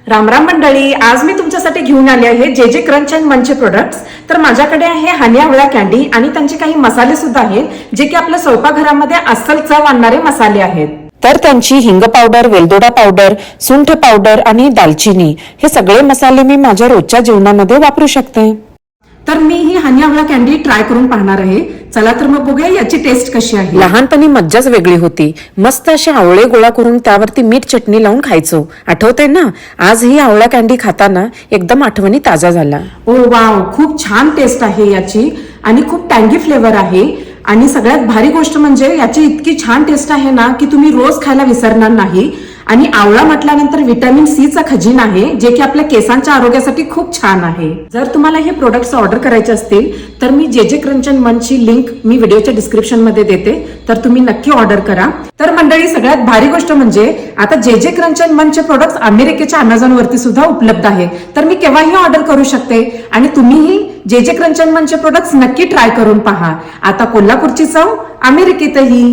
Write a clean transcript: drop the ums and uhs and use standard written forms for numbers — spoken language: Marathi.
राम राम मंडळी, आज मी तुमच्यासाठी घेऊन आले आहे जे जे क्रंच अँड मंचचे प्रोडक्ट्स। तर माझ्याकडे आहे हनी आवळा कॅन्डी आणि त्यांचे काही मसाले सुद्धा आहेत जे की आपल्या स्वयंपाकघरामध्ये अस्सल चव आणणारे मसाले आहेत। तर त्यांची हिंग पावडर, वेलदोडा पावडर, सुंठ पावडर आणि दालचिनी हे सगळे मसाले मी माझ्या रोजच्या जीवनामध्ये वापरू शकते। तर मी ही हनी आवळा कॅन्डी ट्राय करून पाहणार आहे। चला तर मग बघूया याची टेस्ट कशी आहे। लहानपणी मज्जाच वेगळी होती। मस्त असे आवळे गोळा करून त्यावरती मीठ चटणी लावून खायचो, आठवतंय ना? आज ही आवळा कॅन्डी खाताना एकदम आठवणी ताजा झाला। ओ वाव, खूप छान टेस्ट आहे याची आणि खूप टँगी फ्लेवर आहे। आणि सगळ्यात भारी गोष्ट म्हणजे याची इतकी छान टेस्ट आहे ना की तुम्ही रोज खायला विसरणार नाही। आणि आवळा म्हटल्यानंतर व्हिटॅमिन सी चा खजिना आहे जे की आपल्या केसांच्या आरोग्यासाठी खूप छान आहे। जर तुम्हाला हे प्रोडक्ट्स ऑर्डर करायचे असतील तर मी जे जे क्रंच अँड मंचची लिंक मी व्हिडिओच्या डिस्क्रिप्शन मध्ये देते, तर तुम्ही नक्की ऑर्डर करा। तर मंडळी, सगळ्यात भारी गोष्ट म्हणजे आता जे जे क्रंच अँड मंचचे प्रोडक्ट्स अमेरिकेच्या अमेझॉन वरती सुद्धा उपलब्ध आहे, तर मी केव्हाही ऑर्डर करू शकते आणि तुम्हीही जे जे क्रंच अँड मंचचे प्रोडक्ट्स नक्की ट्राय करून पहा। आता कोल्हापूरची चव अमेरिकेतही।